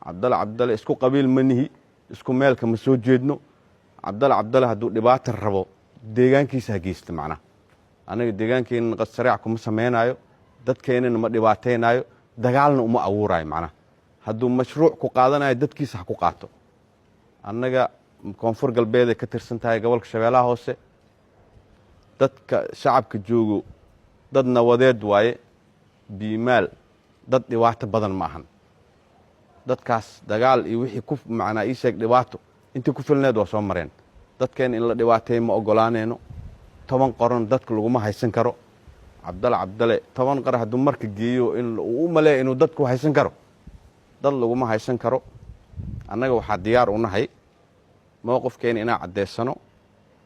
cabdalla isku qabiil manihi isku meelka ma soo jeedno cabdalla hadduu dhibaato rabo deegaankiisa ha geysta macnaha anaga deegaankeena qad sariic kuma sameynaayo dadkeenana ma dhibaateynayo dagaalna uma abuurayo macnaha hadduu mashruuc ku qaadanayo dadkiisa ha ku qaato annaga koonfur galbeed ka tirsan tahay gobolka shabeellaha hoose dadka shacabka joogo dad nawadeed waaye biimaal dad dhibaato badan ma ahan dadkaas dagaal iyo wixii ku macnaa ii sheeg dhibaato intii ku filneed waa soo mareen dadkeen in la dhibaateeyo ma ogolaanayno 10 qoran dadka laguma haysan karo cabdalle 10 qar hadduu marka geeyo in uu maleeyo inuu dadku haysan karo dad laguma haysan karo annaga waxaa diyaar u nahay mowqifkeena inaan caddeysano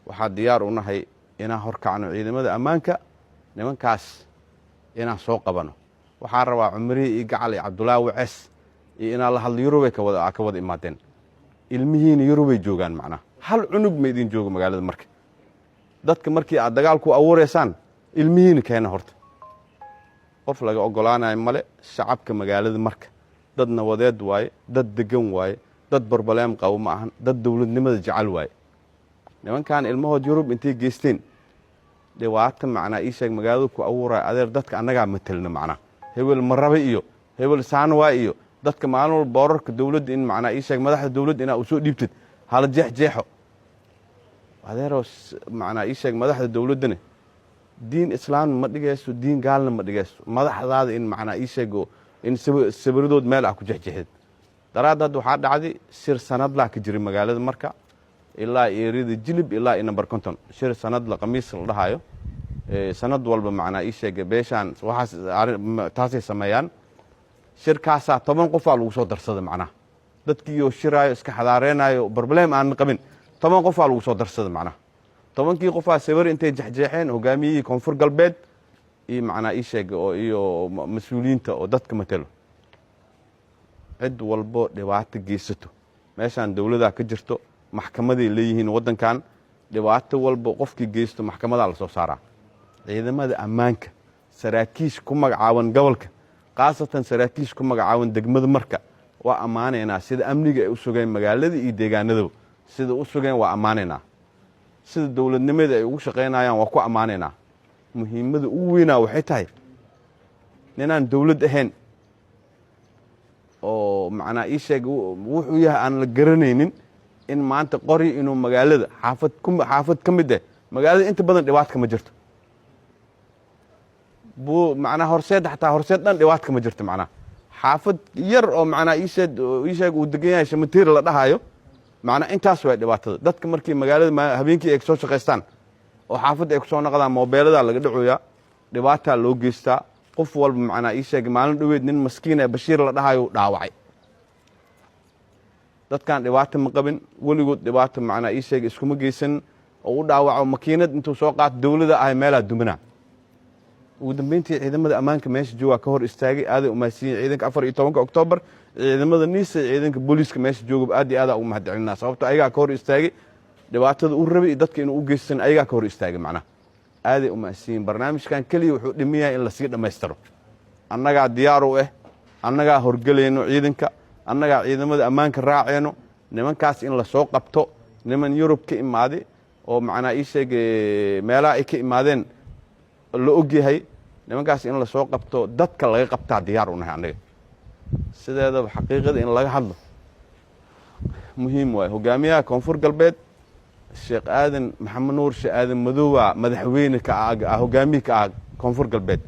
waxaa diyaar u nahay inaan horkacno ciidamada ammaanka nimankaas inaan soo qabano waxaan rabaa cumrihi iyo gacal iyo cabdullaahi wacees iyo inaan la hadlo yurubay ka wada imaadeen ilmihiina yurubay joogaan macnaha hal cunug ma idin joogo magaalada marka dadka markii aad dagaal ku abuureysaan ilmihiina keena horta qof laga ogolaanayo male shacabka magaalada marka dad nawadeed waaye dad degan waaye dad barbaleem qabo ma ahan dad dowladnimada jecel waaye nimankan ilmahood yurub intay geysteen dhibaato macnaa ii sheeg magaalada ku abuuraya adeer dadka annagaa matelna macnaa hebel marabe iyo hebel saanwaa iyo dadka maalin walba boorarka dowladda in macnaa ii sheeg madaxda dowladda inaa u soo dhiibtid hala jeexjeexo adeeroo macnaa ii sheeg madaxda dowladdana diin islaamna ma dhigayso diin gaalna ma dhigayso madaxdaada in macnaa ii sheego in sawiradood meel ah ku jeexjeexid daraadad waxaa dhacday shir sanadlaa ka jiray magaalada marka ilaa eerida jilib ilaa number 50 shir sanadla qamiis la dhahayo sanad walba macnaa ii sheeg beeshan waxaas taasay sameeyaan shirkaasa 10 qof lagu soo darsada macnaa dadkii oo shiraayo iska xadaareenayo problem aan qabin 10 qof lagu soo darsada macnaa 10kii qof sawir intay jeexjeexeen hogaamiyihii koonfur galbeed iyo macnaa ii sheeg oo iyo mas'uuliyiinta oo dadka matalo cid walbo dhibaato geysato meeshan dawladda ka jirto maxkamaday leeyihiin wadankan dhibaato walbo qofkii geysto maxkamada la soo saaraa ciidamada ammaanka saraakiish ku magacaaban gobolka qaasatan saraakiish ku magacaaban degmada marka waa amaaneena sida amniga ay u sugeen magaalada iyo deegaanada sida u sugeen waa amaaneena sida dawladnimada ay ugu shaqeynayaan waa ku amaaneena muhiimada ugu weyn waxay tahay ninaan dawlad ahayn oo macnaa ii sheeg wuxuu yahay aan la garanaynin in maanta qori inuu magaalada xaafad ka mid ah magaalada inta badan dhibaato kama jirto macnaa horseed xataa horseed dhan dhibaato kama jirto macnaa xaafad yar oo macnaa ii sheeg uu degan yahay shamateer la dhahayo macnaa intaas waa dhibaatada dadka markii magaalada habeenkii ay soo shaqeystaan oo xaafadda ay ku soo noqdaan moobeelada laga dhacoyaa dhibaataa loo geystaa qof walba macnaa ii sheeg maalin dhaweed nin maskiin ah Bashiir la dhahayo dhaawacay dadkan dhibaato ma qabin waligood dhibaato macnaa ii sheeg iskuma geysan oo u dhaawaco makiinad intuu soo qaato dawladda ah meelaa dumana ugu dambeyntii ciidamada ammaanka meesha jooga ka hor istaagay aaday u maasiin ciidanka 14 Oktoobar ciidamada niisa ciidanka booliiska meesha jooga aad iyo aad ugu mahadcelinaa sababtoo ayaga ka hor istaagay dhibaatada uu rabay dadka inuu u geysan ayaga ka hor istaagay macnaa aaday u maasiin barnaamijkan kaliya wuxuu dhimiyaa in la sii dhameystiro annaga diyaar u ah annaga horgaleeno ciidanka annaga ciidamada ammaanka raacayno nimankaas in la soo qabto niman Yurub ka imaaday oo macnaa ii sheeg meelaha ay ka imaadeen la ogyahay nimankaas in la soo qabto dadka laga qabtaa diyaar u nahay annaga sideedaba xaqiiqada in laga hadlo muhiim waay hogaamiyaha koonfur galbeed Sheekh Aadan Maxamed Nuur Sheekh Aadan Madoowa madaxweyne ka ah hogaamiye ka ah koonfur galbeed